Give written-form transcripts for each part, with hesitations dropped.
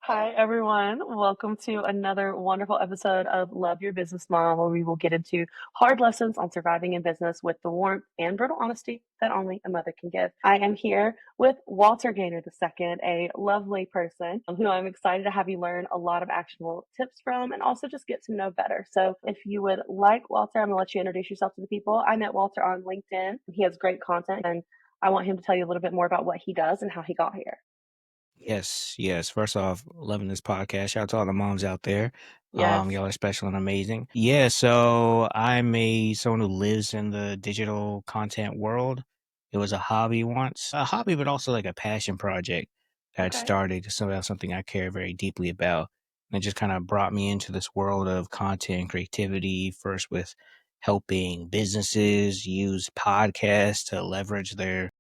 Hi, everyone. Welcome to another wonderful episode of Love Your Business Mom, where we will get into hard lessons on surviving in business with the warmth and brutal honesty that only a mother can give. I am here with Walter Gaynor II, a lovely person who I'm excited to have you learn a lot of actionable tips from and also just get to know better. So, if you would like Walter, I'm going to let you introduce yourself to the people. I met Walter on LinkedIn. He has great content, and I want him to tell you a little bit more about what he does and how he got here. Yes, yes. First off, loving this podcast. Shout out to all the moms out there. Yes. Y'all are special and amazing. Yeah, so I'm someone who lives in the digital content world. It was a hobby once, a hobby, but also like a passion project that I'd Okay. started. So that's something I care very deeply about. And it just kind of brought me into this world of content and creativity, first with helping businesses use podcasts to leverage their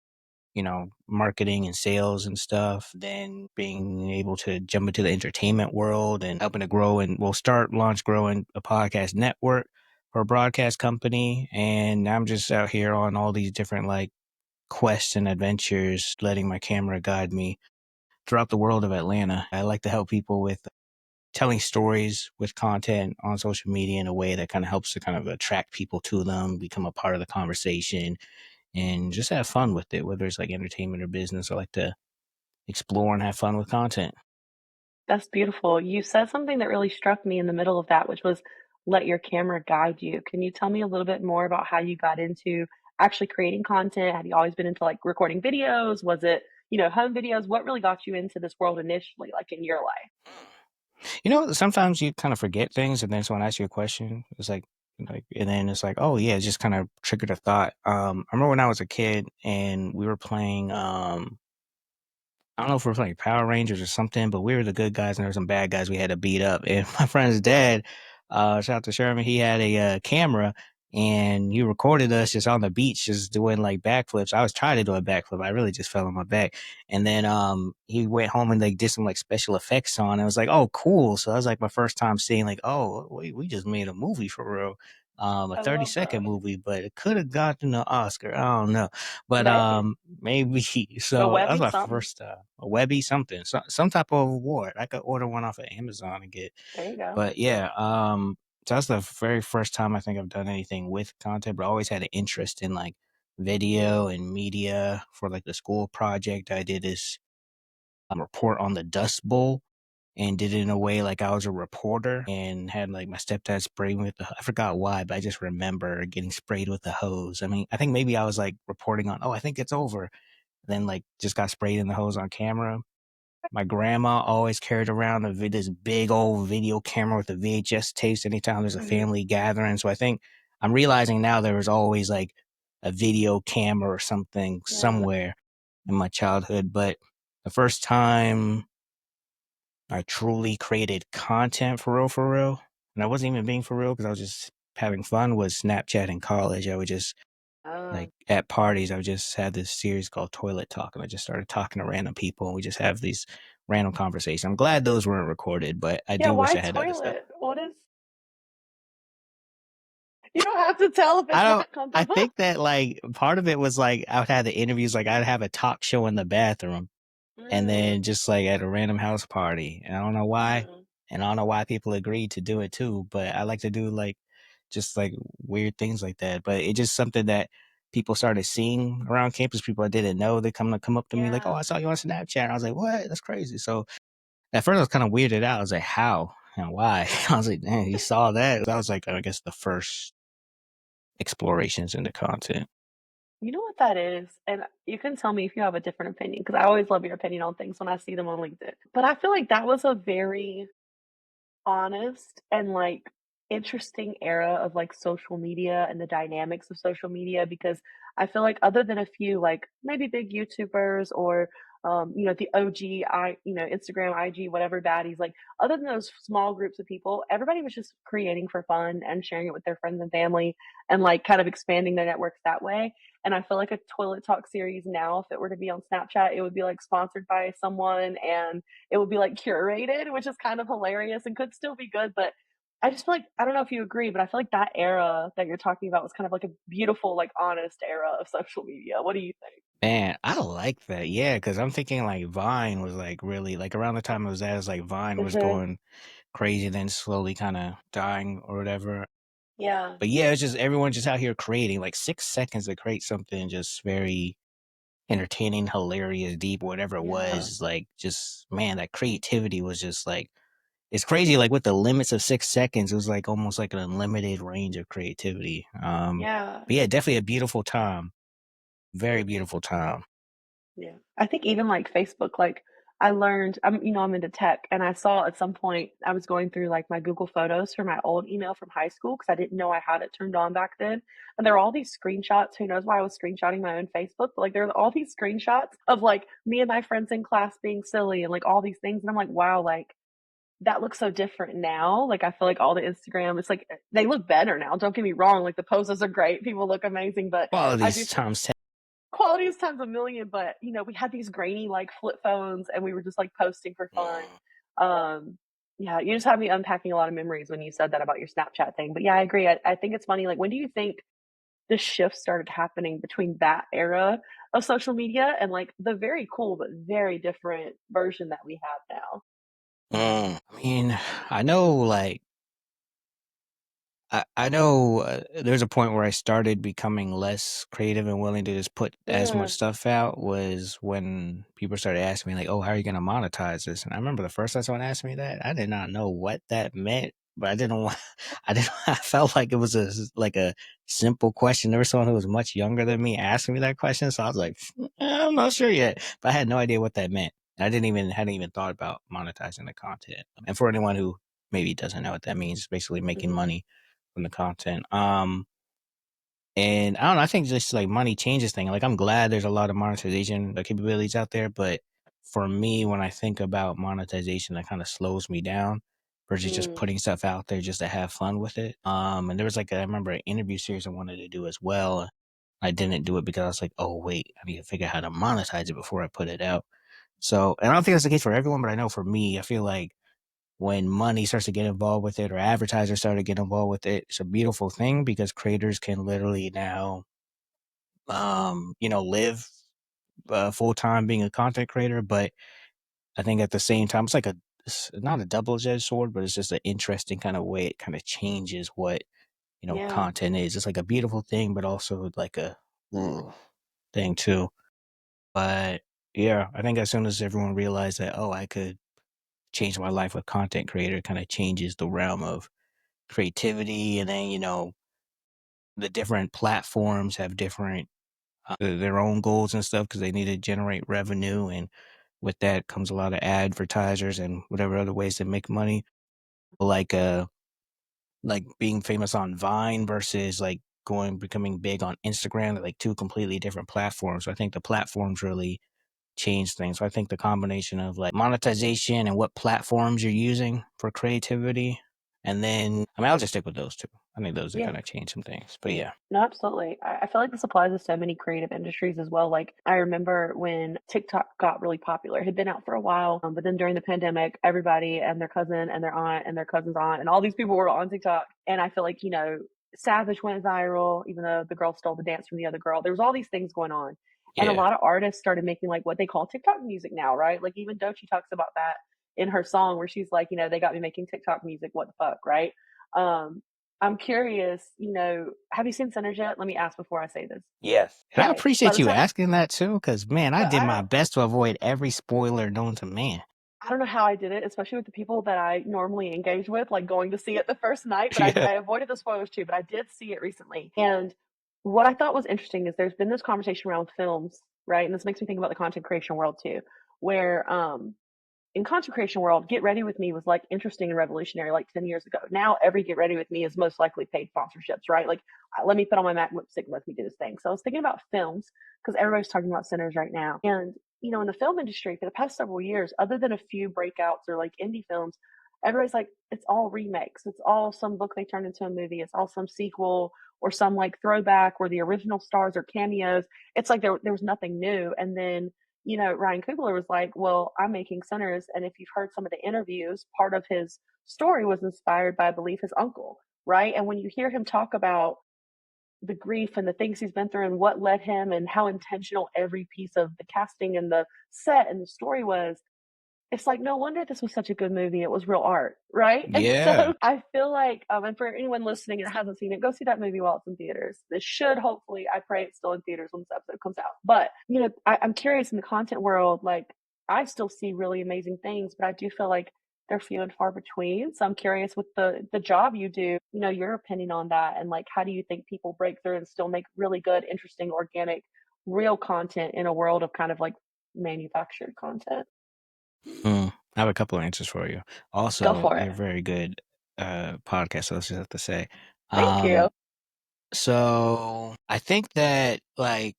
marketing and sales and stuff. Then being able to jump into the entertainment world and helping to grow and we'll start launch growing a podcast network for a broadcast company. And I'm just out here on all these different like quests and adventures, letting my camera guide me throughout the world of Atlanta. I like to help people with telling stories with content on social media in a way that kind of helps to kind of attract people to them, become a part of the conversation, and just have fun with it, whether it's like entertainment or business. I like to explore and have fun with content. That's beautiful. You said something that really struck me in the middle of that, which was let your camera guide you. Can you tell me a little bit more about how you got into actually creating content? Have you always been into like recording videos? Was it, home videos? What really got you into this world initially, like in your life? Sometimes you kind of forget things, and then someone asks you a question. It's like, and then it's like, oh yeah, it just kind of triggered a thought. I remember when I was a kid and we were playing. I don't know if we were playing Power Rangers or something, but we were the good guys and there were some bad guys we had to beat up. And my friend's dad, shout out to Sherman, he had a camera and he recorded us just on the beach, just doing like backflips. I was trying to do a backflip. I really just fell on my back. And then he went home and like did some like special effects on. It was like, oh, cool. So that was like my first time seeing like, oh, we just made a movie for real. A I 30 love that. second movie, but it could have gotten an Oscar. I don't know. But Maybe. maybe A so that was Webby, my something. first a Webby something, some type of award. I could order one off of Amazon and get. There you go. But yeah, so that's the very first time I think I've done anything with content, but I always had an interest in like video and media for like the school project. I did this report on the Dust Bowl and did it in a way like I was a reporter and had like my stepdad spray me with I forgot why, but I just remember getting sprayed with the hose. I mean, I think maybe I was like reporting on, oh, I think it's over. Then like just got sprayed in the hose on camera. My grandma always carried around this big old video camera with the VHS tapes anytime there's a Hmm. family gathering. So I think I'm realizing now there was always like a video camera or something Yeah. somewhere in my childhood. But the first time I truly created content for real, and I wasn't even being for real because I was just having fun, was Snapchat in college. I would just Oh. like at parties, I would just had this series called Toilet Talk, and I just started talking to random people, and we just have these random conversations. I'm glad those weren't recorded, but I Yeah, do wish why I had other stuff. toilet? What is you don't have to tell if I it's don't. not I comfortable. think that like part of it was like I would have the interviews, like I'd have a talk show in the bathroom, and Mm, then just like at a random house party. And I don't know why. mm. And I don't know why people agreed to do it too, but I like to do like just like weird things like that. But it's just something that people started seeing around campus. People I didn't know, they come up to me like, "Oh, Yeah. I saw you on Snapchat." And I was like, "What? That's crazy." So at first I was kind of weirded out. I was like, "How and why?" I was like, "Man, you saw that?" That was like I guess the first explorations into content. You know what that is? And you can tell me if you have a different opinion, because I always love your opinion on things when I see them on LinkedIn. But I feel like that was a very honest and like interesting era of like social media and the dynamics of social media because I feel like other than a few like maybe big YouTubers or the OG Instagram, IG, whatever baddies, like other than those small groups of people, everybody was just creating for fun and sharing it with their friends and family and like kind of expanding their networks that way. And I feel like a toilet talk series now, if it were to be on Snapchat, it would be like sponsored by someone and it would be like curated, which is kind of hilarious and could still be good. But I just feel like I don't know if you agree, but I feel like that era that you're talking about was kind of like a beautiful, like honest era of social media. What do you think? Man, I like that. Yeah, because I'm thinking like Vine was like really like around the time it was at, it's like Vine was Mhm. going crazy, then slowly kind of dying or whatever. Yeah. But yeah, it's just everyone just out here creating like 6 seconds to create something just very entertaining, hilarious, deep, whatever it Yeah. was. Like, just man, that creativity was just like it's crazy. Like with the limits of 6 seconds, it was like almost like an unlimited range of creativity. Yeah. But yeah, definitely a beautiful time. Very beautiful time. Yeah. I think even like Facebook, like I learned I'm into tech and I saw at some point I was going through like my Google Photos for my old email from high school because I didn't know I had it turned on back then. And there were all these screenshots. Who knows why I was screenshotting my own Facebook? But like there were all these screenshots of like me and my friends in class being silly and like all these things. And I'm like, wow, like that looks so different now. Like I feel like all the Instagram, it's like they look better now. Don't get me wrong. Like the poses are great. People look amazing, but I do Qualities feel times 10. quality is times a million, but we had these grainy like flip phones and we were just like posting for fun. Mm. Yeah, you just had me unpacking a lot of memories when you said that about your Snapchat thing. But yeah, I agree. I think it's funny. Like, when do you think the shift started happening between that era of social media and like the very cool but very different version that we have now? I mean, I know like I know there's a point where I started becoming less creative and willing to just put as much Yeah. stuff out was when people started asking me like, "Oh, how are you going to monetize this?" And I remember the first time someone asked me that, I did not know what that meant, but I didn't want, I didn't, I felt like it was like a simple question. There was someone who was much younger than me asking me that question, so I was like, I'm not sure yet, but I had no idea what that meant. I didn't even hadn't even thought about monetizing the content. And for anyone who maybe doesn't know what that means, it's basically making Hmm. money from the content. And I don't know, I think just like money changes things. Like I'm glad there's a lot of monetization capabilities out there, but for me, when I think about monetization, that kind of slows me down versus just Mm. putting stuff out there just to have fun with it. And there was like I remember an interview series I wanted to do as well. I didn't do it because I was like, oh wait, I need to figure out how to monetize it before I put it out. So, and I don't think that's the case for everyone, but I know for me, I feel like when money starts to get involved with it or advertisers start to get involved with it, it's a beautiful thing because creators can literally now, live full time being a content creator. But I think at the same time, it's not a double edged sword, but it's just an interesting kind of way it kind of changes what, Yeah. content is. It's like a beautiful thing, but also like a thing too. But yeah, I think as soon as everyone realized that, oh, I could change my life with content creator, it kind of changes the realm of creativity. And then the different platforms have different their own goals and stuff because they need to generate revenue, and with that comes a lot of advertisers and whatever other ways to make money, like like being famous on Vine versus like going becoming big on Instagram. They're like two completely different platforms. So I think the platforms really change things. So I think the combination of like monetization and what platforms you're using for creativity, and then I mean I'll just stick with those two. I think those are Yeah. kind of change some things. But Yeah. yeah. No, absolutely. I feel like this applies to so many creative industries as well. Like I remember when TikTok got really popular, it had been out for a while, but then during the pandemic, everybody and their cousin and their aunt and their cousin's aunt and all these people were on TikTok. And I feel like, Savage went viral, even though the girl stole the dance from the other girl. There was all these things going on. And a Yeah. lot of artists started making like what they call TikTok music now, right? Like even Doechii talks about that in her song where she's like, they got me making TikTok music. What the fuck, right? Um, I'm curious, have you seen Sinners yet? Let me ask before I say this. Yes. And I Okay, by appreciate the you time asking that too, because man, I but did my best to avoid every spoiler known to man. I don't know how I did it, especially with the people that I normally engage with, like going to see it the first night, but Yeah. I avoided the spoilers too, but I did see it recently. And what I thought was interesting is there's been this conversation around films, right? And this makes me think about the content creation world too, where in content creation world, Get Ready With Me was like interesting and revolutionary like 10 years ago. Now every Get Ready With Me is most likely paid sponsorships, right? Like, let me put on my Mac lipstick and let me do this thing. So I was thinking about films because everybody's talking about Sinners right now. And, in the film industry for the past several years, other than a few breakouts or like indie films, everybody's like, it's all remakes. It's all some book they turned into a movie. It's all some sequel or some like throwback where the original stars are cameos. It's like there was nothing new. And then Ryan Coogler was like, well, I'm making Sinners. And if you've heard some of the interviews, part of his story was inspired by, I believe, his uncle, right? And when you hear him talk about the grief and the things he's been through and what led him and how intentional every piece of the casting and the set and the story was, it's like, no wonder this was such a good movie. It was real art, right? And Yeah. so I feel like, and for anyone listening that hasn't seen it, go see that movie while it's in theaters. This should hopefully, I pray it's still in theaters when this episode comes out. But, I'm curious in the content world, like, I still see really amazing things, but I do feel like they're few and far between. So I'm curious with the job you do, your opinion on that. And like, how do you think people break through and still make really good, interesting, organic, real content in a world of kind of like manufactured content? I have a couple of answers for you. Go Also, for it. you're very good podcast, so let's just have to say. Thank you. Um, so I think that like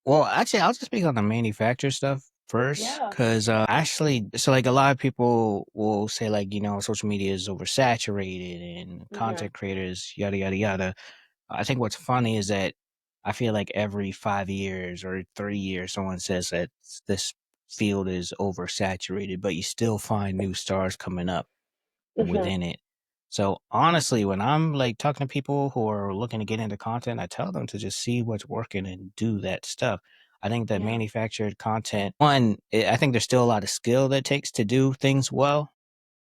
well, actually, I'll just speak on the manufacturer stuff first, Yeah. because actually, so like a lot of people will say like social media is oversaturated and Mhm. content creators yada yada yada. I think what's funny is that I feel like every 5 years or 3 years, someone says that this field is oversaturated, but you still find new stars coming up Mhm. within it. So honestly, when I'm like talking to people who are looking to get into content, I tell them to just see what's working and do that stuff. I think that Yeah. manufactured content, one, I think there's still a lot of skill that takes to do things well.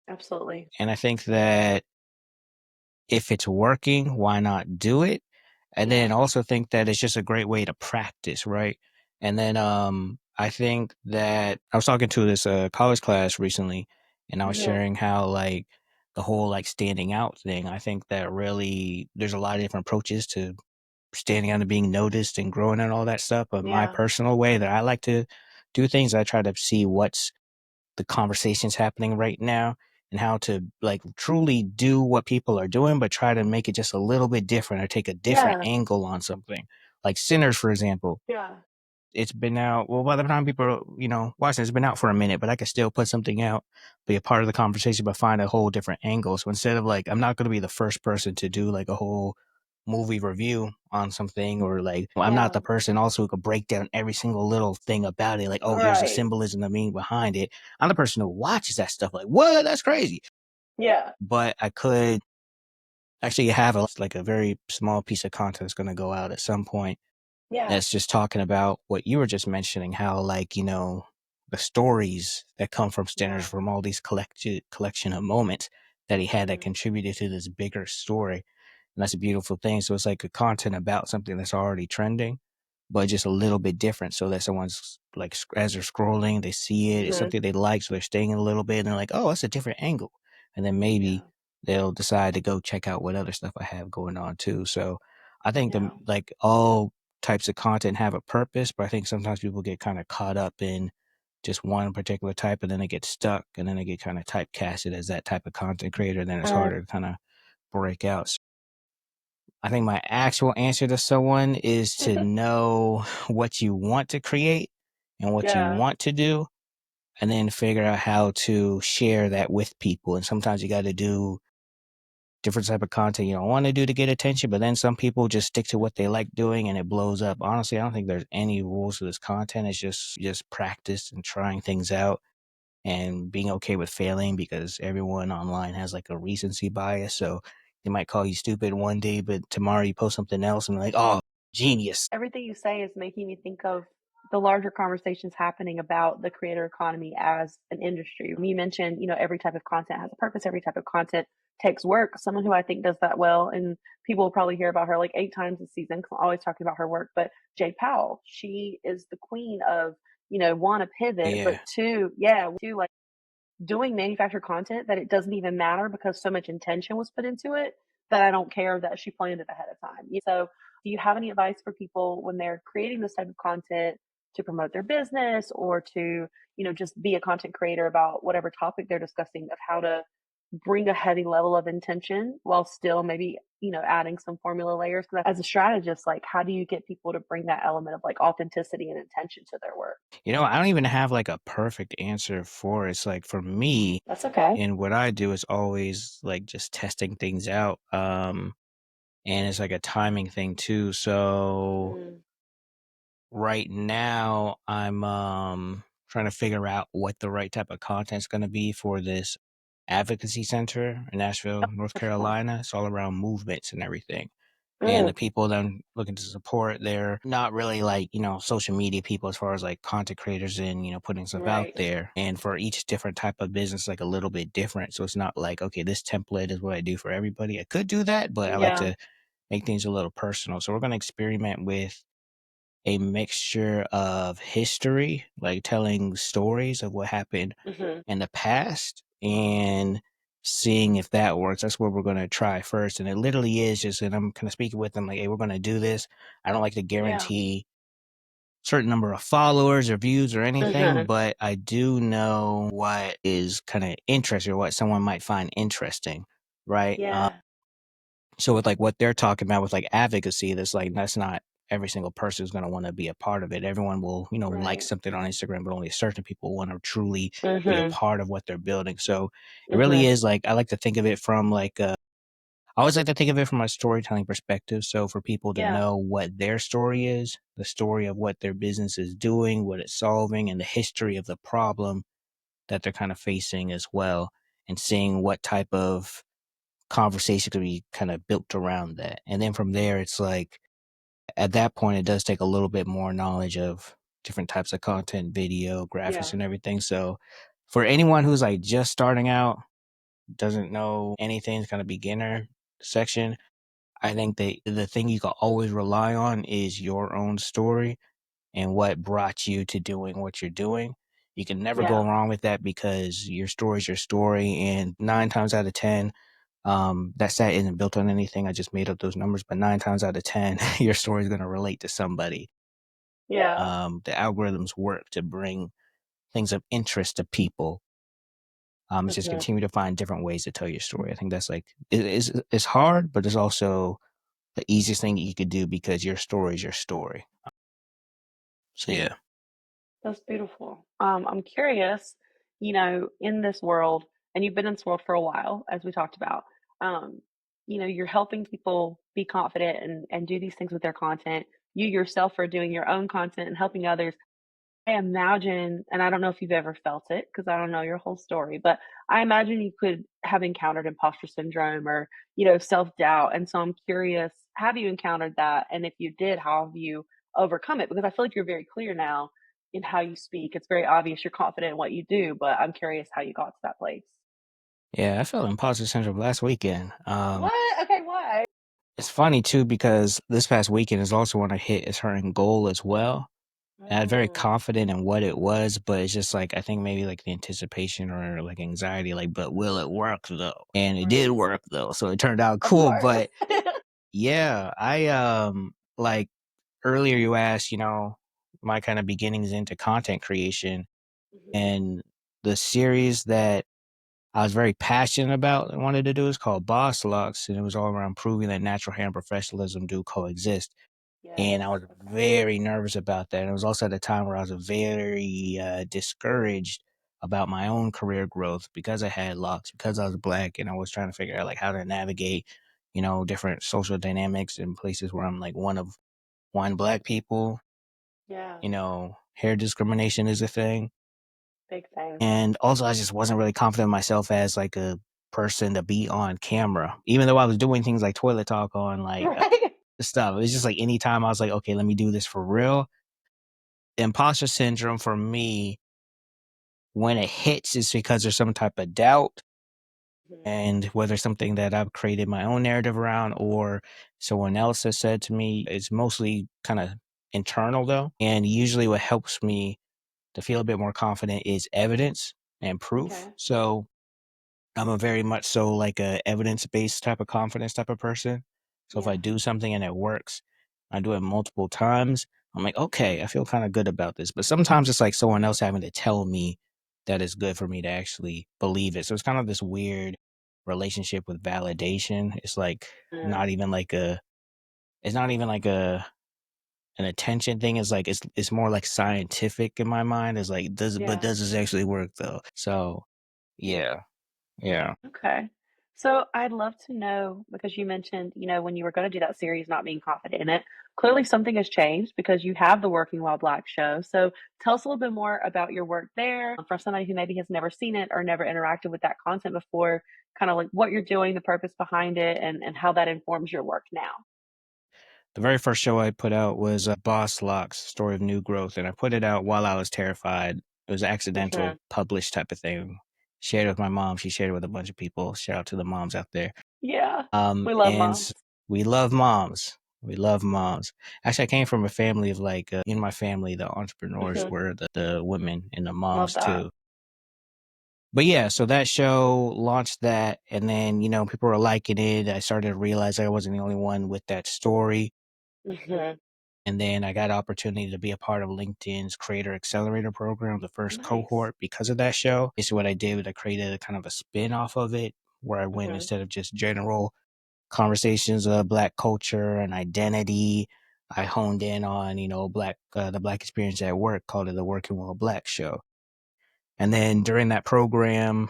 Absolutely. And I think that if it's working, why not do it? And Yeah. then also think that it's just a great way to practice, right? And then I think that I was talking to this college class recently, and I was Mhm. sharing how like the whole like standing out thing. I think that really there's a lot of different approaches to standing out and being noticed and growing and all that stuff. But my Yeah. personal way that I like to do things, I try to see what's the conversations happening right now and how to like truly do what people are doing, but try to make it just a little bit different or take a different Yeah. angle on something. Like Sinners, for example, Yeah. it's been out. Well, by the time people, watching, it's been out for a minute, but I could still put something out, be a part of the conversation, but find a whole different angle. So instead of like, I'm not going to be the first person to do like a whole movie review on something, or like, well, I'm not Yeah. the person also who could break down every single little thing about it. Like, oh, here's the Right. symbolism, the meaning behind it. I'm the person who watches that stuff. Like, what? That's crazy. Yeah. But I could actually have like a very small piece of content that's going to go out at some point Yeah. that's just talking about what you were just mentioning, how like, the stories that come from Stanners, Yeah. from all these collection of moments that he had that Mhm. contributed to this bigger story. And that's a beautiful thing. So it's like a content about something that's already trending, but just a little bit different, so that someone's like as they're scrolling, they see it, it's Mhm. something they like, so they're staying a little bit and they're like, oh, that's a different angle. And then maybe Yeah. they'll decide to go check out what other stuff I have going on too. So I think the Yeah. like all types of content have a purpose, but I think sometimes people get kind of caught up in just one particular type, and then they get stuck, and then they get kind of typecasted as that type of content creator, and then it's Mm. harder to kind of break out. So I think my actual answer to someone is to know what you want to create and what you Yeah. want to do, and then figure out how to share that with people. And sometimes you got to do different type of content you don't want to do to get attention, but then some people just stick to what they like doing and it blows up. Honestly, I don't think there's any rules to this content. It's just practice and trying things out and being okay with failing, because everyone online has like a recency bias. So they might call you stupid one day, but tomorrow you post something else and they're like, oh, genius. Everything you say is making me think of the larger conversations happening about the creator economy as an industry. You mentioned, every type of content has a purpose, every type of content takes work. Someone who I think does that well, and people will probably hear about her like 8 times this season because I'm always talking about her work. But Jay Powell, she is the queen of, one, a pivot, but Yeah. two, yeah, two, like doing manufactured content that it doesn't even matter because so much intention was put into it that I don't care that she planned it ahead of time. So, do you have any advice for people when they're creating this type of content to promote their business or to, just be a content creator about whatever topic they're discussing of how to bring a heavy level of intention while still maybe, adding some formula layers? Because as a strategist, like, how do you get people to bring that element of like authenticity and intention to their work? I don't even have like a perfect answer for it. It's like for me, That's okay. and what I do is always like just testing things out. And it's like a timing thing too. So Mm, right now I'm trying to figure out what the right type of content's going to be for this advocacy center in Nashville, North which one? Carolina. It's all around movements and everything. And Mm, the people that I'm looking to support, they're not really like, social media people as far as like content creators and, putting stuff out right. there. And for each different type of business, like a little bit different. So it's not like, okay, this template is what I do for everybody. I could do that, but I like Yeah. to make things a little personal. So we're going to experiment with a mixture of history, like telling stories of what happened Mhm. in the past and seeing if that works. That's what we're going to try first. And it literally is just, and I'm kind of speaking with them like, hey, we're going to do this. I don't like to Yeah. guarantee certain number of followers or views or anything, Mhm. but I do know what is kind of interesting or what someone might find interesting. Right. Yeah. So with like what they're talking about with like advocacy, that's like that's not every single person is going to want to be a part of it. Everyone will, like Right. something on Instagram, but only certain people want to truly be a Mhm. part of what they're building. So it really Mhm. is like I like to think of it from like I always like to think of it from a storytelling perspective. So for people to Yeah. know what their story is, the story of what their business is doing, what it's solving, and the history of the problem that they're kind of facing as well, and seeing what type of conversation could be kind of built around that. And then from there, it's like at that point, it does take a little bit more knowledge of different types of content, video, graphics, Yeah. and everything. So for anyone who's like just starting out, doesn't know anything, kind of beginner section, I think the thing you can always rely on is your own story and what brought you to doing what you're doing. You can never go Yeah. wrong with that because your story is your story. And 9 times out of 10, that stat isn't built on anything. I just made up those numbers, but 9 times out of 10, your story is going to relate to somebody. Yeah. The algorithms work to bring things of interest to people. It's just Mhm. continue to find different ways to tell your story. I think that's like it's hard, but it's also the easiest thing you could do because your story is your story. So yeah. That's beautiful. I'm curious, in this world, and you've been in this world for a while, as we talked about. Um, you're helping people be confident and do these things with their content. You yourself are doing your own content and helping others. I imagine, and I don't know if you've ever felt it because I don't know your whole story, but I imagine you could have encountered imposter syndrome or, self-doubt. And so I'm curious, have you encountered that? And if you did, how have you overcome it? Because I feel like you're very clear now in how you speak. It's very obvious you're confident in what you do, but I'm curious how you got to that place. Yeah, I felt imposter syndrome last weekend. What? Okay, why? It's funny too because this past weekend is also when I hit a certain goal as well. And I was very Oh, confident in what it was, but it's just like I think maybe like the anticipation or like anxiety, like, but will it work though? And it did right. work though, so it turned out Of cool. course. But yeah, I like earlier you asked, my kind of beginnings into content creation Mhm. and the series that I was very passionate about and wanted to do is called Boss Locks, and it was all around proving that natural hair and professionalism do coexist. And Yes. I was Okay. very nervous about that. And it was also at a time where I was very discouraged about my own career growth because I had locks, because I was black, and I was trying to figure out like how to navigate, different social dynamics in places where I'm like one of one black people. Yeah. Hair discrimination is a thing. Big thing. And also, I just wasn't really confident in myself as like a person to be on camera, even though I was doing things like toilet talk on like Right. stuff. It's just like anytime I was like, okay, let me do this for real. Imposter syndrome for me, when it hits, is because there's some type of doubt, Mhm. and whether something that I've created my own narrative around or someone else has said to me, it's mostly kind of internal though. And usually, what helps me to feel a bit more confident is evidence and proof. Okay. So I'm a very much so like a evidence based type of confidence type of person. So if I Yeah. do something and it works, I do it multiple times. I'm like, okay, I feel kind of good about this. But sometimes it's like someone else having to tell me that it's good for me to actually believe it. So it's kind of this weird relationship with validation. It's like Mm. not even like a, it's not even like a, an attention thing. It's like, it's more like scientific in my mind. It's like, Yeah. does this actually work though? So yeah, yeah. Okay. So I'd love to know because you mentioned, when you were going to do that series, not being confident in it. Clearly, something has changed because you have the Working While Black show. So tell us a little bit more about your work there for somebody who maybe has never seen it or never interacted with that content before, kind of like what you're doing, the purpose behind it, and how that informs your work now. The very first show I put out was Boss Locks, Story of New Growth, and I put it out while I was terrified. It was an accidental Mhm. published type of thing. Shared it with my mom. She shared it with a bunch of people. Shout out to the moms out there. Yeah. We love And moms. we love moms. We love moms. Actually, I came from a family of like in my family, the entrepreneurs Mhm. were the women and the Love moms that. too. But yeah, so that show launched that, and then people were liking it. I started to realize I wasn't the only one with that story. Mhm. And then I got an opportunity to be a part of LinkedIn's Creator Accelerator program, the first Nice. cohort, because of that show. Basically, what I did was I created a kind of a spin off of it, where I went Mhm. instead of just general conversations of Black culture and identity. I honed in on the Black experience at work, called it the Working Well Black Show. And then during that program,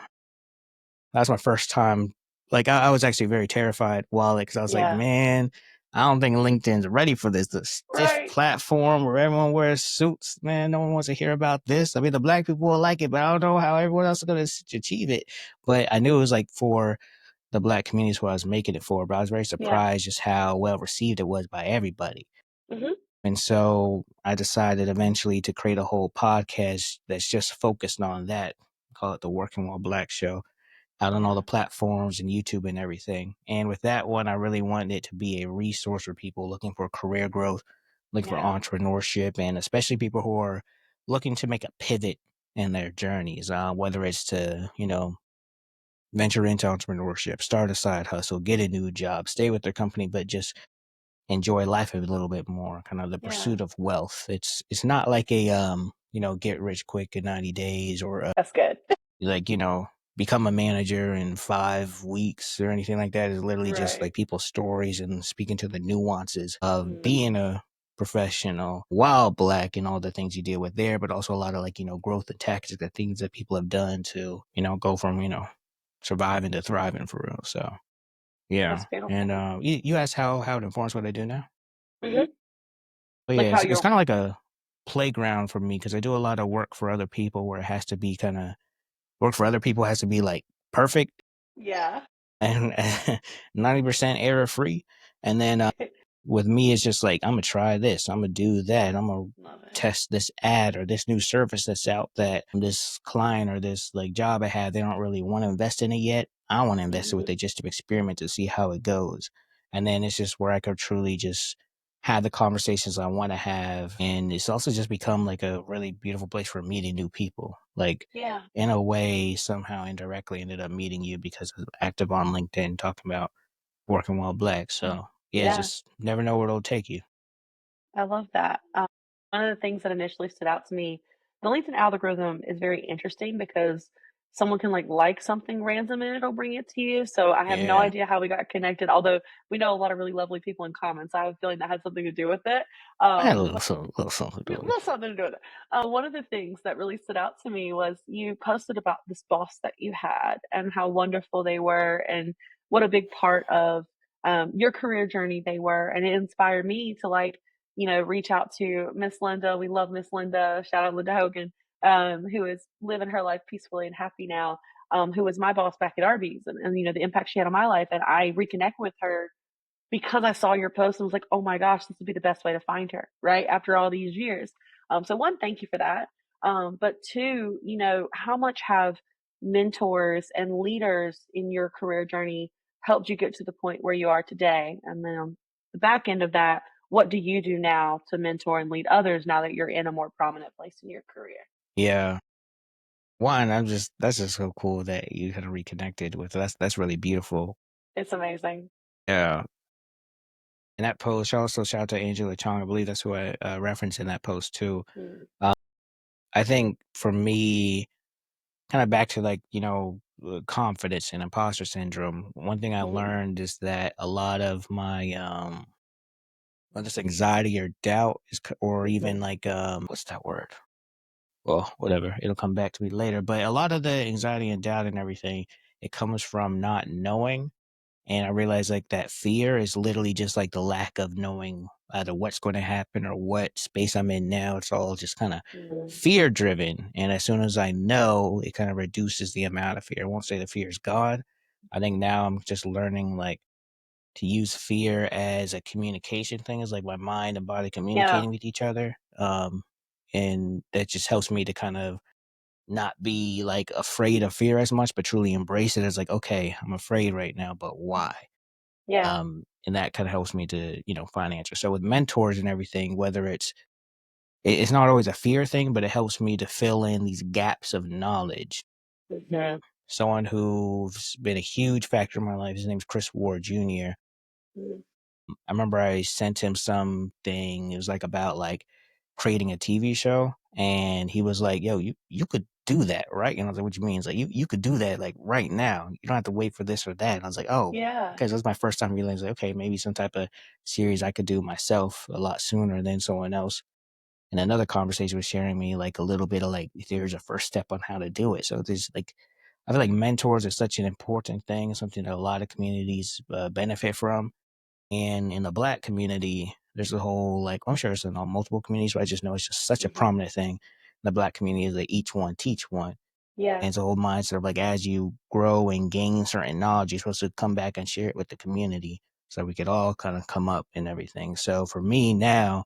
that was my first time. Like I was actually very terrified while because I was like, Yeah. man, I don't think LinkedIn's ready for this. The stiff Right. platform where everyone wears suits, man. No one wants to hear about this. I mean, the Black people will like it, but I don't know how everyone else is going to achieve it. But I knew it was like for the Black communities who I was making it for. But I was very Yeah. surprised just how well received it was by everybody. Mhm. And so I decided eventually to create a whole podcast that's just focused on that. Call it the Working While Black Show, out on all the Yeah. platforms and YouTube and everything. And with that one, I really wanted it to be a resource for people looking for career growth, looking for Yeah. entrepreneurship, and especially people who are looking to make a pivot in their journeys, whether it's to, venture into entrepreneurship, start a side hustle, get a new job, stay with their company, but just enjoy life a little bit more, kind of the Yeah. pursuit of wealth. It's not like a get rich quick in 90 days or That's good. like become a manager in 5 weeks or anything like that. Is literally just Right. like people's stories and speaking to the nuances of Mhm. being a professional while Black and all the things you deal with there, but also a lot of like growth and tactics, the things that people have done to go from surviving to thriving for real. So yeah. That's And beautiful. you asked how it informs what I do now. Mhm. But Like yeah, how it's you're kind of like a playground for me because I do a lot of work for other people where it has to be kind of work for other people has to be like perfect Yeah. and 90% error free. And then with me, it's just like, I'm going to try this, I'm going to do that, I'm going to Love it. test this ad or this new service that's out that this client or this like job I have, they don't really want to invest in it yet. I want to invest it with Mhm. it just to experiment to see how it goes. And then it's just where I could truly just have the conversations I want to have. And it's also just become like a really beautiful place for meeting new people. Like, Yeah. in a way, somehow indirectly ended up meeting you because I was active on LinkedIn talking about working while Black. So yeah, Yeah. just never know where it'll take you. I love that. One of the things that initially stood out to me, the LinkedIn algorithm is very interesting because someone can like something random and it'll bring it to you. So I have no Yeah. idea how we got connected, although we know a lot of really lovely people in common. So I have a feeling that had something to do with it. I had a Um, little something to yeah, do a with little something to do with it. One of the things that really stood out to me was you posted about this boss that you had and how wonderful they were and what a big part of your career journey they were. And it inspired me to reach out to Miss Linda. We love Miss Linda. Shout out Linda Hogan, who is living her life peacefully and happy now. Who was my boss back at Arby's, and the impact she had on my life. And I reconnect with her because I saw your post and was like, oh my gosh, this would be the best way to find her, right? After all these years. So one, thank you for that. But two, how much have mentors and leaders in your career journey helped you get to the point where you are today? And then on the back end of that, what do you do now to mentor and lead others now that you're in a more prominent place in your career? Yeah. One, that's just so cool that you kind of reconnected with. That's really beautiful. It's amazing. Yeah. And that post, also shout out to Angela Chong. I believe that's who I referenced in that post too. Mm, Uh, I think for me, kind of back to like, confidence and imposter syndrome. One thing I mhm, learned is that a lot of my, whether it's anxiety or doubt or mhm, even like, what's that word? Well, whatever, it'll come back to me later. But a lot of the anxiety and doubt and everything, it comes from not knowing. And I realized like that fear is literally just like the lack of knowing either what's going to happen or what space I'm in now. It's all just kind of mm, fear driven. And as soon as I know, it kind of reduces the amount of fear. I won't say the fear is gone. I think now I'm just learning like to use fear as a communication thing. Is like my mind and body Yeah. communicating with each other. And that just helps me to kind of not be like afraid of fear as much, but truly embrace it as like, okay, I'm afraid right now, but why? Yeah. And that kind of helps me to, find answers. So with mentors and everything, whether it's not always a fear thing, but it helps me to fill in these gaps of knowledge. Mhm. Someone who's been a huge factor in my life, his name's Chris Ward Jr. Mhm. I remember I sent him something. It was like about like creating a TV show, and he was like, "Yo, you could do that, right?" And I was like, "What you mean?" He's like, "You could do that like right now. You don't have to wait for this or that." And I was like, "Oh, Yeah. okay." So that's my first time realizing, like, okay, maybe some type of series I could do myself a lot sooner than someone else. And another conversation was sharing me like a little bit of like there's a first step on how to do it. So there's like I feel like mentors are such an important thing, something that a lot of communities benefit from. And in the Black community, there's a whole like I'm sure it's in multiple communities, but I just know it's just such a Mhm. prominent thing. In the Black community is like each one teach one, Yeah. and it's a whole mindset of like as you grow and gain certain knowledge, you're supposed to come back and share it with the community, so we could all kind of come up and everything. So for me now,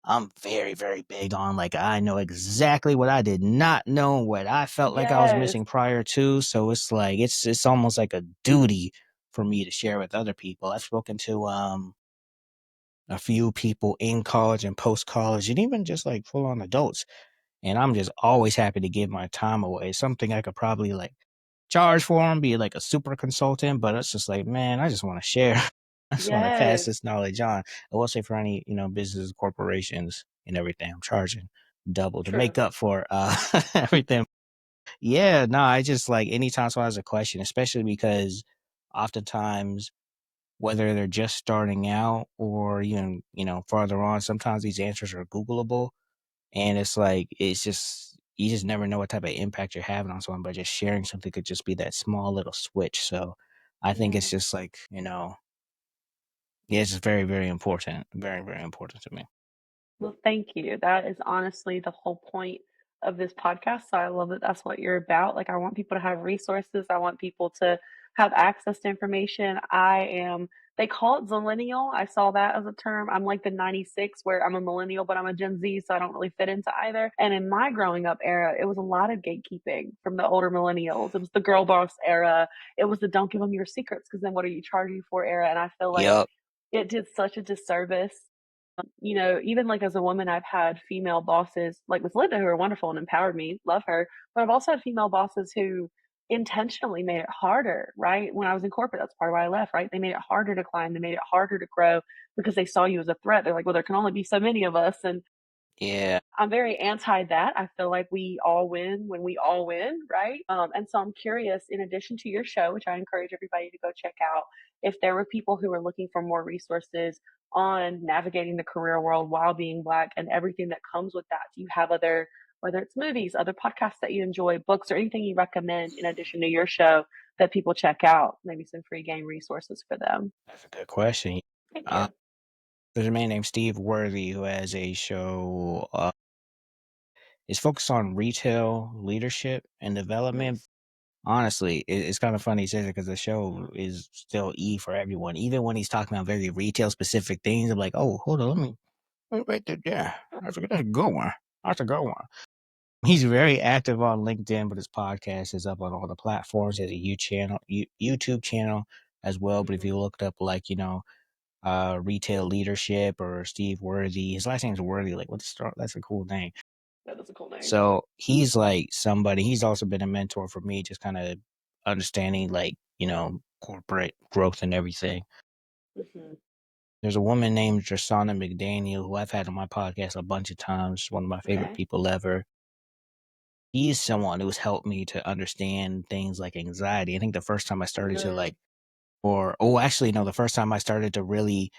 I'm very, very big on like I know exactly what I did not know, what I felt like I was Yes. missing prior to. So it's like it's almost like a duty for me to share with other people. I've spoken to a few people in college and post college and even just like full on adults. And I'm just always happy to give my time away. Something I could probably like charge for and be like a super consultant, but it's just like, man, I just want to share. I just want to pass Yes. this knowledge on. I will say for any, businesses, corporations and everything, I'm charging double to True. make up for everything. Yeah, no, I just like anytime someone has a question, especially because oftentimes whether they're just starting out or even, farther on, sometimes these answers are Googleable. And it's like, it's just, you just never know what type of impact you're having on someone, but just sharing something could just be that small little switch. So I think Yeah. it's just like, yeah, it's just very, very important. Very, very important to me. Well, thank you. That is honestly the whole point of this podcast. So I love that that's what you're about. Like, I want people to have resources. I want people to have access to information. They call it zillennial. I saw that as a term. I'm like the 96 where I'm a millennial, but I'm a Gen Z, so I don't really fit into either. And in my growing up era, it was a lot of gatekeeping from the older millennials. It was the girl boss era. It was the don't give them your secrets because then what are you charging for era. And I feel like Yep. it did such a disservice. Even like as a woman, I've had female bosses, like with Linda, who are wonderful and empowered me, love her. But I've also had female bosses who intentionally made it harder, right? When I was in corporate, that's part of why I left, right? They made it harder to climb, they made it harder to grow because they saw you as a threat. They're like, well, there can only be so many of us. And Yeah. I'm very anti that. I feel like we all win when we all win, right? And so I'm curious, in addition to your show, which I encourage everybody to go check out, if there were people who are looking for more resources on navigating the career world while being Black and everything that comes with that, do you have other, whether it's movies, other podcasts that you enjoy, books, or anything you recommend in addition to your show that people check out? Maybe some free game resources for them. That's a good question. Thank Uh, you. there's a man named Steve Worthy who has a show. It's focused on retail leadership and development. Nice. Honestly, it's kind of funny he says it because the show is still E for everyone. Even when he's talking about very retail specific things, I'm like, oh, hold on, let me write that down. That's a good one. That's a good one. He's very active on LinkedIn, but his podcast is up on all the platforms. He has a YouTube channel as well. But if Mhm. you looked up like, retail leadership or Steve Worthy, his last name's Worthy. Like, what's the that's a cool name. That is a cool name. So he's like somebody, he's also been a mentor for me, just kind of understanding like, corporate growth and everything. Hmm. There's a woman named Jasana McDaniel who I've had on my podcast a bunch of times, one of my favorite Okay. people ever. He's someone who's helped me to understand things like anxiety. I think the first time I started to Mm, like, or, oh, actually, no, the first time I started to really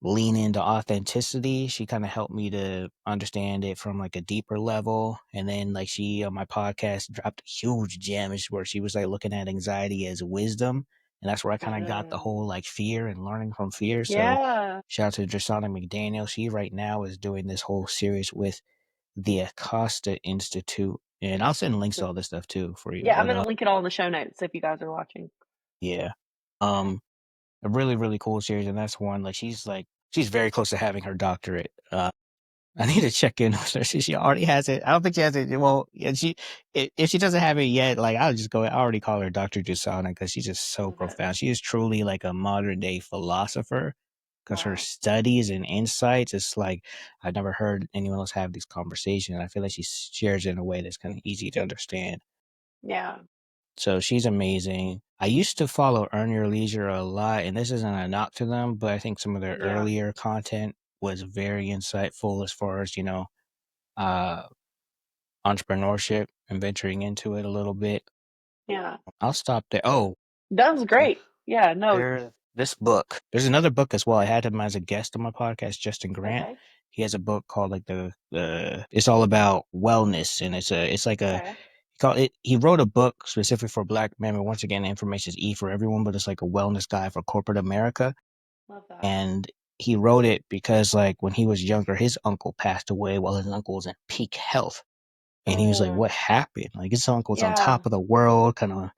lean into authenticity. She kind of helped me to understand it from like a deeper level. And then like she on my podcast dropped a huge gem where she was like looking at anxiety as wisdom. And that's where I kind of got the mm. whole like fear and learning from fear. So Yeah. shout out to Drasana McDaniel. She right now is doing this whole series with the Acosta Institute. And I'll send links to all this stuff too for you. Yeah, I'm But gonna link it all in the show notes if you guys are watching. yeah. Um a really, really cool series, and that's one, like, she's very close to having her doctorate. I need to check in with her. She already has it. I don't think she has it. Well, yeah, if she doesn't have it yet, like I'll just go. I already call her Dr. Jusana because she's just so Love it. profound. She is truly like a modern day philosopher because her Wow. studies and insights. It's like I've never heard anyone else have these conversations. I feel like she shares it in a way that's kind of easy to understand. Yeah. So she's amazing. I used to follow Earn Your Leisure a lot, and this isn't a knock to them, but I think some of their Yeah. earlier content was very insightful as far as uh entrepreneurship and venturing into it a little bit. Yeah. I'll stop there. Oh, That was great. Yeah, no. this book. There's another book as well. I had him as a guest on my podcast, Justin Grant. Okay. He has a book called like the it's all about wellness, and it's like a Okay. he wrote a book specifically for black men, but once again the information is for everyone, but it's like a wellness guide for corporate America. Love that. And he wrote it because like when he was younger, his uncle passed away while his uncle was in peak health. And he was like, Oh, what happened? Like his uncle was on yeah. top of the world, kind of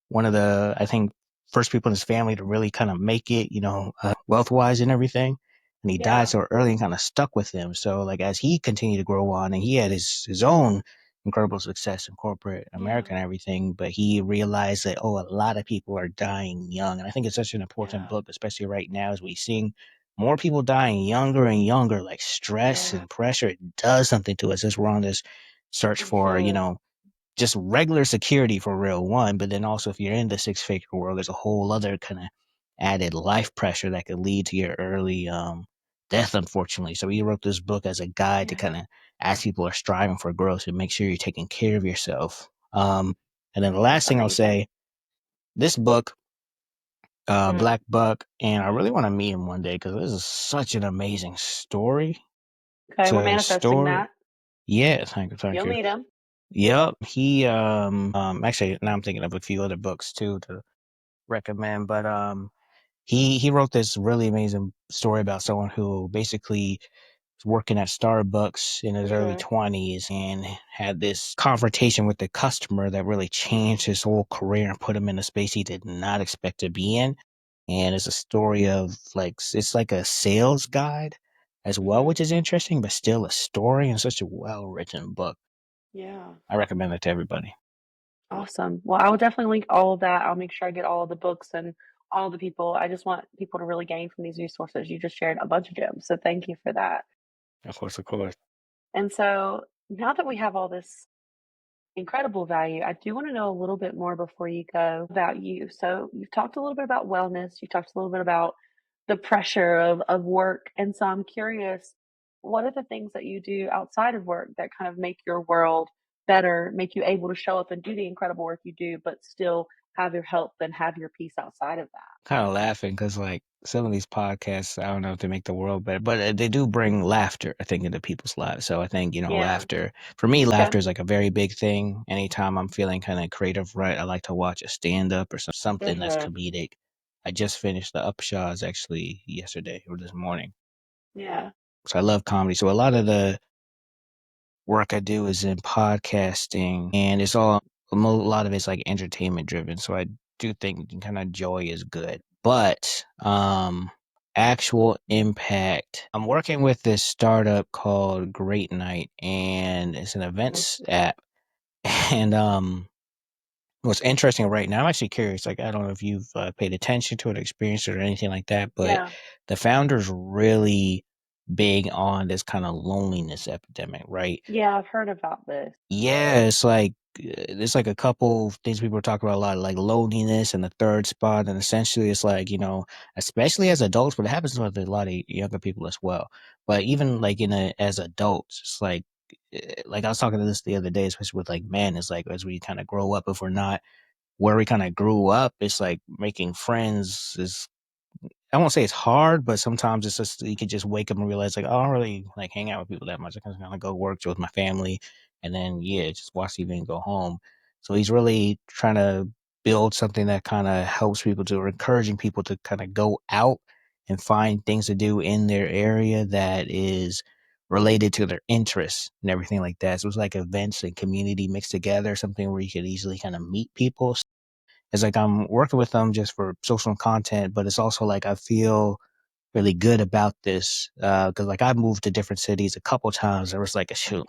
one of the, I think, first people in his family to really kind of make it, wealth wise and everything. And he died Yeah. so early and kind of stuck with him. So like as he continued to grow on and he had his own incredible success in corporate Yeah. America and everything, but he realized that, oh, a lot of people are dying young. And I think it's such an important Yeah. book, especially right now as we seeing more people dying younger and younger, like stress Yeah. and pressure. It does something to us as we're on this search It for, should. just regular security for real one, but then also if you're in the six figure world, there's a whole other kind of added life pressure that could lead to your early death, unfortunately. So he wrote this book as a guide to Yeah. kind of as people are striving for growth and make sure you're taking care of yourself. And then the That's last thing I'll amazing. say, this book, Mm. Black Buck, and I really want to meet him one day because this is such an amazing story. Okay, we're To manifesting story, that. yeah, thank You'll you. meet him. Yep. He actually now I'm thinking of a few other books too to recommend, but he wrote this really amazing story about someone who basically was working at Starbucks in his early Okay. 20s and had this confrontation with the customer that really changed his whole career and put him in a space he did not expect to be in. And it's a story of like it's like a sales guide as well, Mhm. which is interesting, but still a story and such a well written book. Yeah. I recommend it to everybody. Awesome. Well, I will definitely link all of that. I'll make sure I get all of the books and all the people. I just want people to really gain from these resources. You just shared a bunch of gems. So thank you for that. Of course, of course. And so now that we have all this incredible value, I do want to know a little bit more before you go about you. So you've talked a little bit about wellness, you talked a little bit about the pressure of work. And so I'm curious, what are the things that you do outside of work that kind of make your world better, make you able to show up and do the incredible work you do, but still have your health and have your peace outside of that? Kind of laughing because like some of these podcasts, I don't know if they make the world better, but they do bring laughter, I think, into people's lives. So I think, Yeah. laughter for me, Okay. laughter is like a very big thing. Anytime I'm feeling kind of creative, right? I like to watch a stand up or something that's Hmm. comedic. I just finished the Upshaws actually yesterday or this morning. Yeah. So I love comedy. So a lot of the work I do is in podcasting, and a lot of it's like entertainment driven. So I do think kind of joy is good, but actual impact. I'm working with this startup called Great Night, and it's an Mhm. events app. And what's interesting right now, I'm actually curious. Like I don't know if you've paid attention to it, experienced it, or anything like that, but Yeah. the founder's really big on this kind of loneliness epidemic, right? Yeah. I've heard about this. Yeah, it's like there's like a couple things people talk about a lot, like loneliness and the third spot, and essentially it's like especially as adults, but it happens with a lot of younger people as well. But even like as adults, it's like I was talking to this the other day, especially with like men, it's like as we kind of grow up, if we're not where we kind of grew up, it's like making friends is I won't say it's hard, but sometimes it's just you could just wake up and realize like, oh, I don't really like hang out with people that much. I kind of go work with my family, and then yeah, just watch TV and go home. So he's really trying to build something that kind of helps people to or encouraging people to kind of go out and find things to do in their area that is related to their interests and everything like that. So it's like events and community mixed together, something where you could easily kind of meet people It's like I'm working with them just for social content, but it's also like I feel really good about this because like I moved to different cities a couple times. There was like a shoot,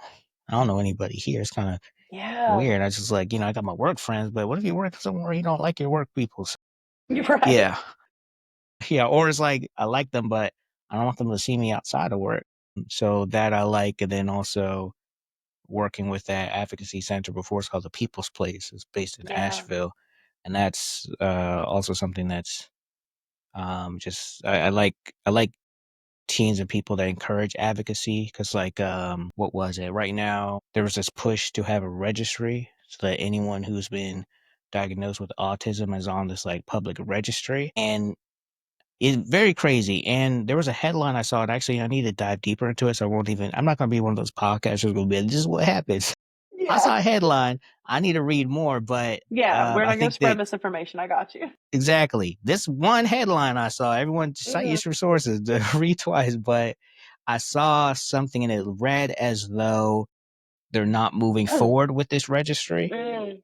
I don't know anybody here. It's kind of Yeah. weird. I just like, I got my work friends, but what if you work somewhere you don't like your work people? So, You're right. yeah, yeah. Or it's like I like them, but I don't want them to see me outside of work. So that I like, and then also working with that advocacy center before. It's called the People's Place. It's based in Yeah. Asheville, and that's also something that's just I like teams and people that encourage advocacy because like what was it right now there was this push to have a registry so that anyone who's been diagnosed with autism is on this like public registry, and it's very crazy. And there was a headline I saw, and actually I need to dive deeper into it, so I'm not going to be one of those podcasters who's going to be like, this is what happens. I Yeah. saw a headline, I need to read more, but Yeah. We're I not gonna think spread that misinformation. I got you. exactly. This one headline I saw, everyone cite Mm, your sources to read twice, but I saw something and it read as though they're not moving forward with this registry. mm,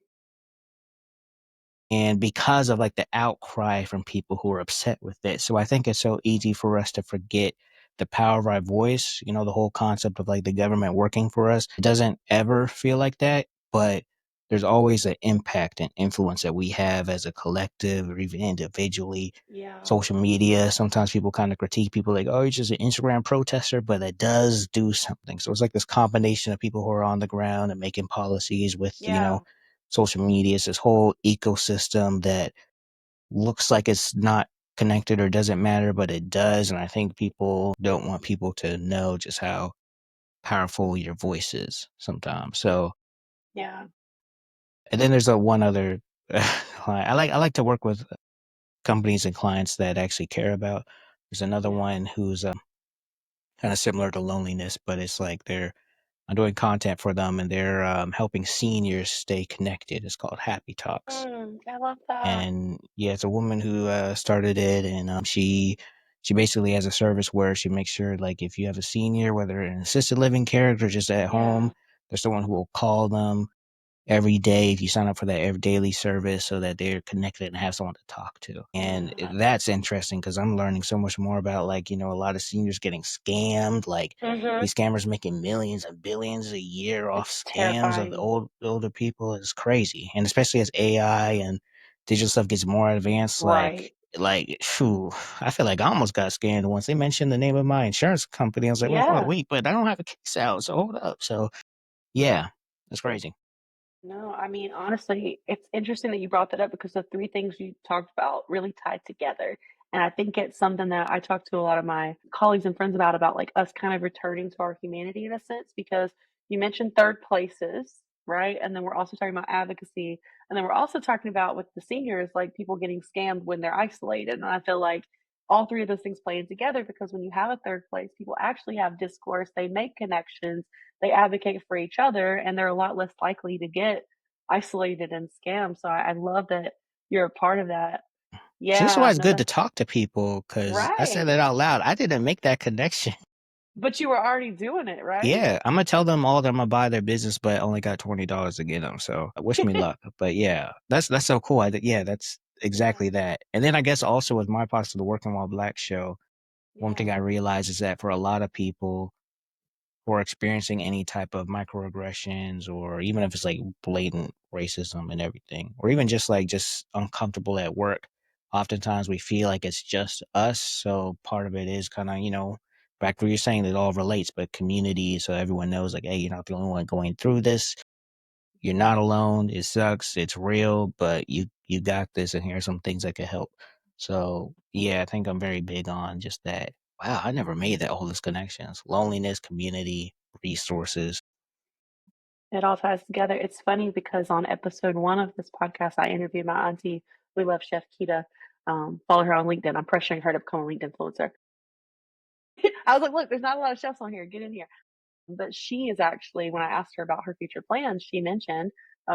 And because of like the outcry from people who are upset with it. So I think it's so easy for us to forget the power of our voice, the whole concept of like the government working for us. It doesn't ever feel like that, but there's always an impact and influence that we have as a collective or even individually. yeah. Social media, sometimes people kind of critique people like, oh, you're just an Instagram protester, but it does do something. So it's like this combination of people who are on the ground and making policies with, Yeah. social media. It's this whole ecosystem that looks like it's not connected or doesn't matter, but it does. And I think people don't want people to know just how powerful your voice is sometimes. So, Yeah. and then there's a one other I like to work with companies and clients that actually care about. There's another Yeah. one who's kind of similar to loneliness, but it's like I'm doing content for them and they're helping seniors stay connected. It's called Happy Talks. I love that. And yeah, it's a woman who started it, and she basically has a service where she makes sure like if you have a senior, whether in assisted living care or just at home, Yeah. there's someone who will call them every day if you sign up for that every daily service so that they're connected and have someone to talk to. And Yeah. that's interesting because I'm learning so much more about like, a lot of seniors getting scammed, like Mhm. these scammers making millions and billions a year off It's scams of the terrifying. older people. It's crazy. And especially as AI and digital stuff gets more advanced, Right. phew, I feel like I almost got scammed once they mentioned the name of my insurance company. I was like, Yeah. wait, but I don't have a case out, so hold up. So yeah, it's crazy. No, I mean, honestly, it's interesting that you brought that up because the three things you talked about really tied together. And I think it's something that I talk to a lot of my colleagues and friends about like us kind of returning to our humanity in a sense, because you mentioned third places, right? And then we're also talking about advocacy. And then we're also talking about with the seniors, like people getting scammed when they're isolated. And I feel like all three of those things play in together because when you have a third place, people actually have discourse, they make connections, they advocate for each other, and they're a lot less likely to get isolated and scammed. So I love that you're a part of that. See, this is why Yeah, it's no, good to that's talk to people because I said right. that out loud. I didn't make that connection. But you were already doing it, right? Yeah, I'm gonna tell them all that I'm gonna buy their business, but I only got $20 to get them. So wish me luck. But yeah, that's so cool. Yeah, that's Yeah, exactly that. And then I guess also with my parts of the Working While Black show, one thing yeah. I realized is that for a lot of people, or experiencing any type of microaggressions or even if it's like blatant racism and everything or even just uncomfortable at work, oftentimes we feel like it's just us. So part of it is kind of, back where you're saying it all relates, but community, so everyone knows like, hey, you're not the only one going through this. You're not alone. It sucks. It's real, but you got this, and here are some things that could help. So yeah, I think I'm very big on just that. Wow, I never made that all those connections. Loneliness, community, resources. It all ties together. It's funny because on episode one of this podcast, I interviewed my auntie. We love Chef Kita. Follow her on LinkedIn. I'm pressuring her to become a LinkedIn influencer. I was like, look, there's not a lot of chefs on here. Get in here. But she is actually, when I asked her about her future plans, she mentioned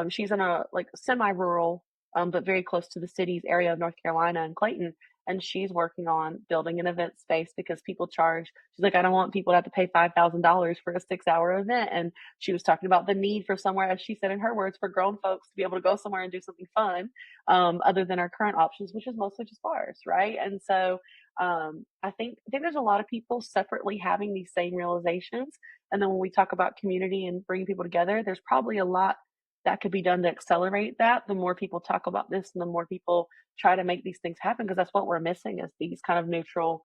she's in a like semi-rural, but very close to the city's area of North Carolina and Clayton. and she's working on building an event space because people charge. She's like, I don't want people to have to pay $5,000 for a 6 hour event. And she was talking about the need for somewhere, as she said in her words, for grown folks to be able to go somewhere and do something fun, other than our current options, which is mostly just bars, right? And so I think there's a lot of people separately having these same realizations. And then when we talk about community and bringing people together, there's probably a lot that could be done to accelerate that. The more people talk about this and the more people try to make these things happen, because that's what we're missing is these kind of neutral,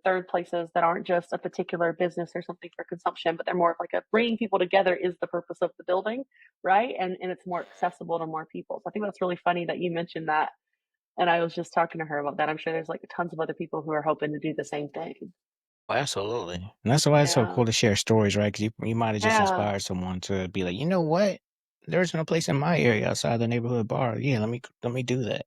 third places that aren't just a particular business or something for consumption, but they're more of like a bringing people together is the purpose of the building, right? And it's more accessible to more people. So I think that's really funny that you mentioned that. And I was just talking to her about that. I'm sure there's like tons of other people who are hoping to do the same thing. Oh, absolutely. And that's why it's so Yeah. cool to share stories, right? Because you might have just Yeah. inspired someone to be like, you know what? There's no place in my area outside the neighborhood bar. Yeah, let me do that.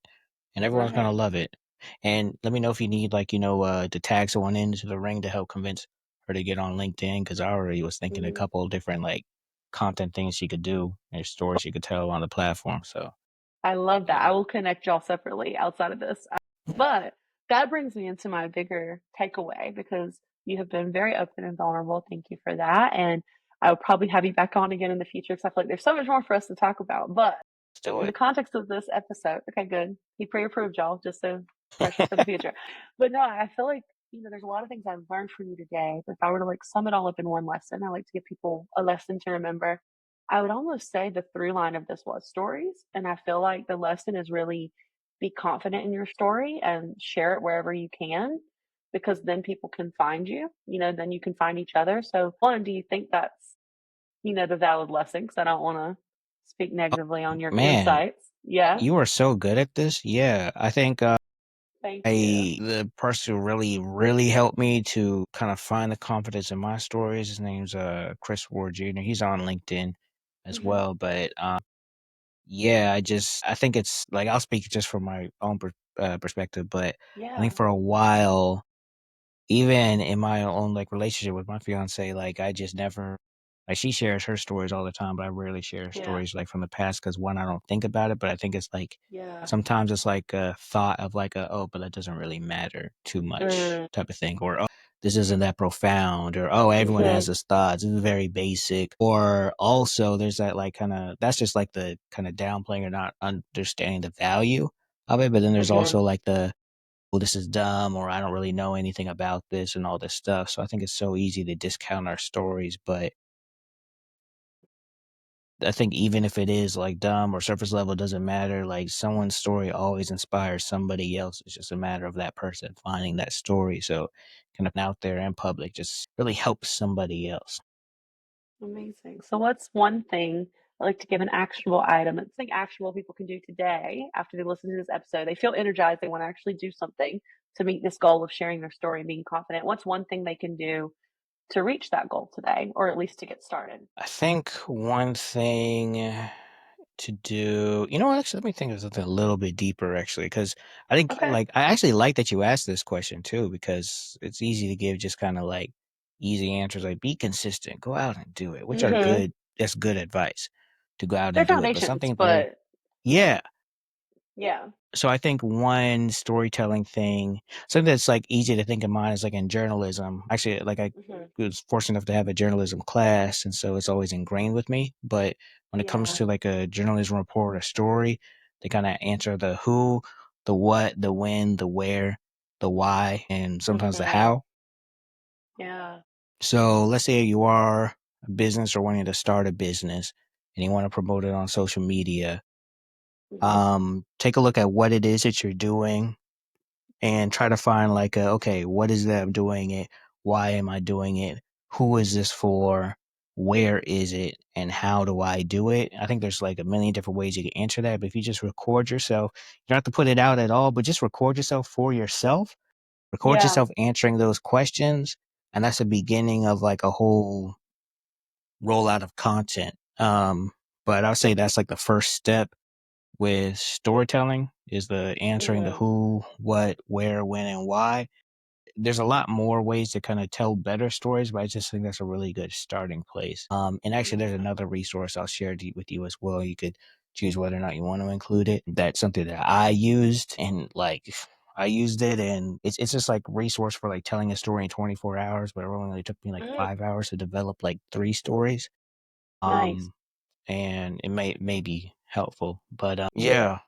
And everyone's gonna Right. love it. And let me know if you need like, to tag someone into the ring to help convince her to get on LinkedIn. Cause I already was thinking a Mhm. couple of different like content things she could do and stories she could tell on the platform. So I love that. I yeah. will connect y'all separately outside of this. But that brings me into my bigger takeaway because you have been very open and vulnerable. Thank you for that. And I will probably have you back on again in the future because I feel like there's so much more for us to talk about. But Let's do in the it. context of this episode, okay, good. He pre-approved y'all, just so pressure for the future. But no, I feel like there's a lot of things I've learned from you today. But if I were to like sum it all up in one lesson, I like to give people a lesson to remember. I would almost say the through line of this was stories, and I feel like the lesson is really be confident in your story and share it wherever you can, because then people can find you. Then you can find each other. So, one, do you think that's the valid lesson? Because I don't want to speak negatively on your Man, insights. Yeah. you are so good at this. Yeah. I think Thank you. the person who really, really helped me to kind of find the confidence in my stories. His name's Chris Ward Jr. He's on LinkedIn as Hmm. well. But yeah, I think it's like I'll speak just from my own perspective. But I think Yeah. for a while, even in my own like relationship with my fiance, like I just never like she shares her stories all the time, but I rarely share Yeah. stories like from the past because one, I don't think about it, but I think it's like Yeah. sometimes it's like a thought of like oh, but that doesn't really matter too much Mm. type of thing, or oh, this isn't that profound, or oh, everyone has Hmm. this thoughts, this is very basic, or also there's that like kind of that's just like the kind of downplaying or not understanding the value of it, but then there's Hmm. also like the well, this is dumb, or I don't really know anything about this and all this stuff. So I think it's so easy to discount our stories. But I think even if it is like dumb or surface level, doesn't matter. Like someone's story always inspires somebody else. It's just a matter of that person finding that story. So kind of out there in public just really helps somebody else. Amazing. So, what's one thing I like to give an actionable item? It's something actionable people can do today after they listen to this episode. They feel energized. They want to actually do something to meet this goal of sharing their story and being confident. What's one thing they can do to reach that goal today, or at least to get started? I think one thing to do, actually, let me think of something a little bit deeper, actually, because I think, Okay. like, I actually like that you asked this question too, because it's easy to give just kind of like easy answers, like be consistent, go out and do it, which are Hmm. good. That's good advice to go out They're and do it. But foundations, something that but yeah, yeah. so I think one storytelling thing, something that's like easy to think of mine is like in journalism. Actually, like I Hmm. was fortunate enough to have a journalism class, and so it's always ingrained with me. But when it comes Yeah. to like a journalism report or story, they kind of answer the who, the what, the when, the where, the why, and sometimes the Hmm. how. Yeah. So let's say you are a business or wanting to start a business and you want to promote it on social media. Hmm. Take a look at what it is that you're doing and try to find like okay, what is that I'm doing it, why am I doing it, who is this for, where is it, and how do I do it. I think there's like a million different ways you can answer that, but if you just record yourself, you don't have to put it out at all, but just record yourself for yourself, record Yeah. yourself answering those questions, and that's the beginning of like a whole rollout of content. But I'll say that's like the first step with storytelling is the answering the Hmm. who, what, where, when, and why. There's a lot more ways to kind of tell better stories, but I just think that's a really good starting place. And actually, there's Yeah. another resource I'll share with you as well. You could choose whether or not you want to include it. That's something that I used, and like I used it, and it's just like resource for like telling a story in 24 hours, but it only took me like Mm, 5 hours to develop like three stories. nice. Um, and it may be helpful, but Yeah. yeah,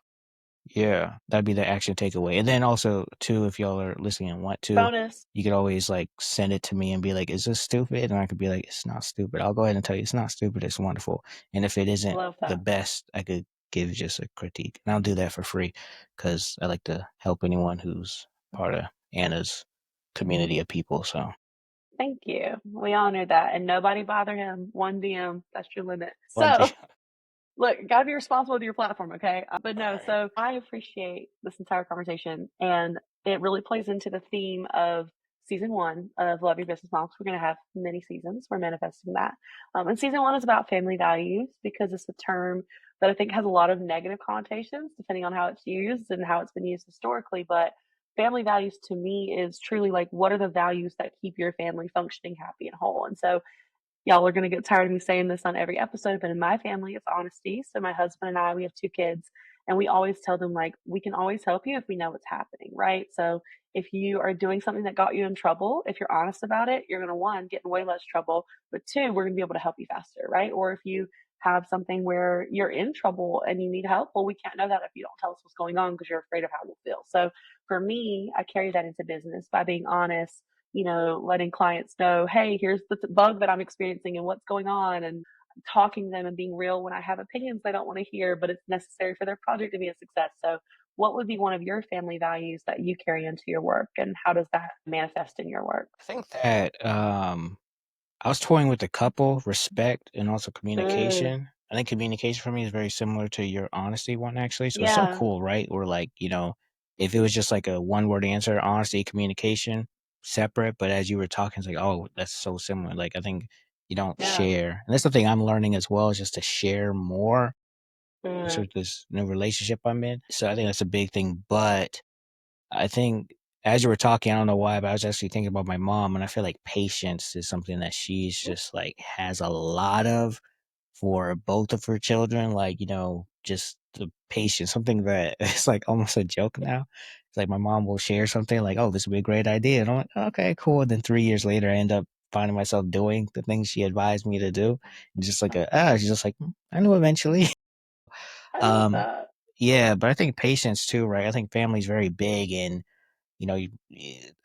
yeah, that'd be the action takeaway. And then also too, if y'all are listening and want to, Bonus. you could always like send it to me and be like, "Is this stupid?" And I could be like, "It's not stupid." I'll go ahead and tell you it's not stupid. It's wonderful. And if it isn't Love the that. best, I could give just a critique, and I'll do that for free because I like to help anyone who's part of Anna's community of people. So Thank you. We honor that. And nobody bother him. One DM, that's your limit. one So day, look, gotta be responsible with your platform, okay? But all no, right. so I appreciate this entire conversation, and it really plays into the theme of season one of Love Your Business Moms. We're gonna have many seasons. We're manifesting that. And season one is about family values because it's a term that I think has a lot of negative connotations depending on how it's used and how it's been used historically. But family values to me is truly like what are the values that keep your family functioning, happy, and whole. And so y'all are going to get tired of me saying this on every episode, but in my family, it's honesty. So my husband and I, we have two kids, and we always tell them like we can always help you if we know what's happening, right? So if you are doing something that got you in trouble, if you're honest about it, you're going to one get in way less trouble, but two, we're going to be able to help you faster, right? Or if you have something where you're in trouble and you need help, well, we can't know that if you don't tell us what's going on because you're afraid of how we'll feel. So for me, I carry that into business by being honest, letting clients know, hey, here's the bug that I'm experiencing and what's going on, and talking to them and being real when I have opinions they don't want to hear, but it's necessary for their project to be a success. So, what would be one of your family values that you carry into your work, and how does that manifest in your work? I think that I was toying with a couple, respect and also Mm, communication. I think communication for me is very similar to your honesty one, actually. So it's so yeah, cool, right? Or like, if it was just like a one word answer, honesty, communication, separate. But as you were talking, it's like, oh, that's so similar. Like, I think you don't yeah, share. And that's something I'm learning as well, is just to share more, mm, especially with this new relationship I'm in. So I think that's a big thing. But I think as you were talking, I don't know why, but I was actually thinking about my mom, and I feel like patience is something that she's just like has a lot of for both of her children. Like, just the patience, something that it's like almost a joke now. It's like my mom will share something like, oh, this would be a great idea. And I'm like, okay, cool. And then 3 years later, I end up finding myself doing the things she advised me to do. And just like, she's just like, I know eventually. I love Um, that. yeah, but I think patience too, right? I think family's very big, and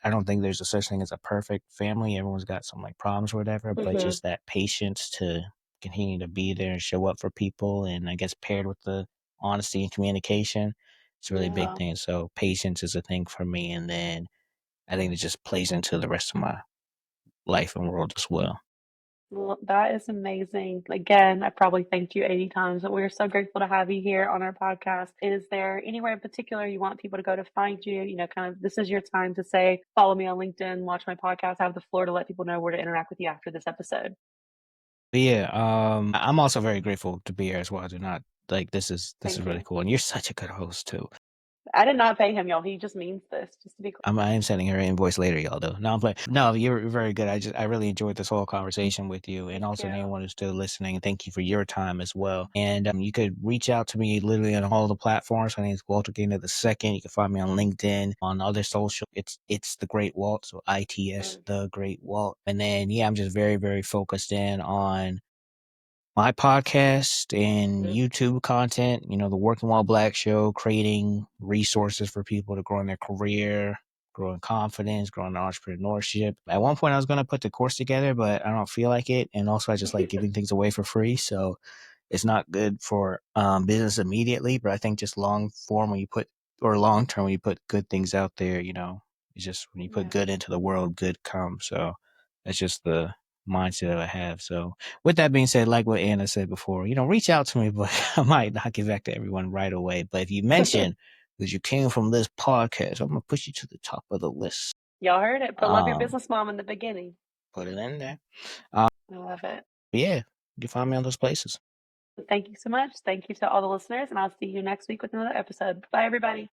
I don't think there's a such thing as a perfect family. Everyone's got some like problems or whatever, but Hmm. just that patience to continue to be there and show up for people, and I guess paired with the honesty and communication, it's a really big Yeah. thing. So patience is a thing for me, and then I think it just plays into the rest of my life and world as well. Well, that is amazing. Again, I probably thanked you 80 times, but we're so grateful to have you here on our podcast. Is there anywhere in particular you want people to go to find you? Kind of this is your time to say, follow me on LinkedIn, watch my podcast, have the floor to let people know where to interact with you after this episode. But yeah, I'm also very grateful to be here as well. I do not like this is Thank really you. cool, and you're such a good host too. I did not pay him, y'all. He just means this, just to be clear. I am sending her an invoice later, y'all. Though no, I'm playing. No, you're very good. I really enjoyed this whole conversation with you, and Thank also you. anyone who's still listening. Thank you for your time as well. And you could reach out to me literally on all the platforms. My name is Walter Gainer the second. You can find me on LinkedIn, on other social. It's the Great Walt, so ITS Mm, the Great Walt. And then yeah, I'm just very very focused in on my podcast and mm, YouTube content, the Working While Black show, creating resources for people to grow in their career, grow in confidence, grow in entrepreneurship. At one point, I was going to put the course together, but I don't feel like it. And also, I just like giving things away for free. So it's not good for business immediately, but I think just long form when you put, or long term when you put good things out there, it's just when you put yeah. good into the world, good comes. So that's just the mindset that I have. So with that being said, like what Anna said before, reach out to me, but I might not get back to everyone right away. But if you mention that you came from this podcast, I'm gonna push you to the top of the list. Y'all heard it. Put love your Um, business mom in the beginning. put it in there. Um, I love it. yeah, you can find me on those places. Thank you so much. Thank you to all the listeners, and I'll see you next week with another episode. Bye, everybody.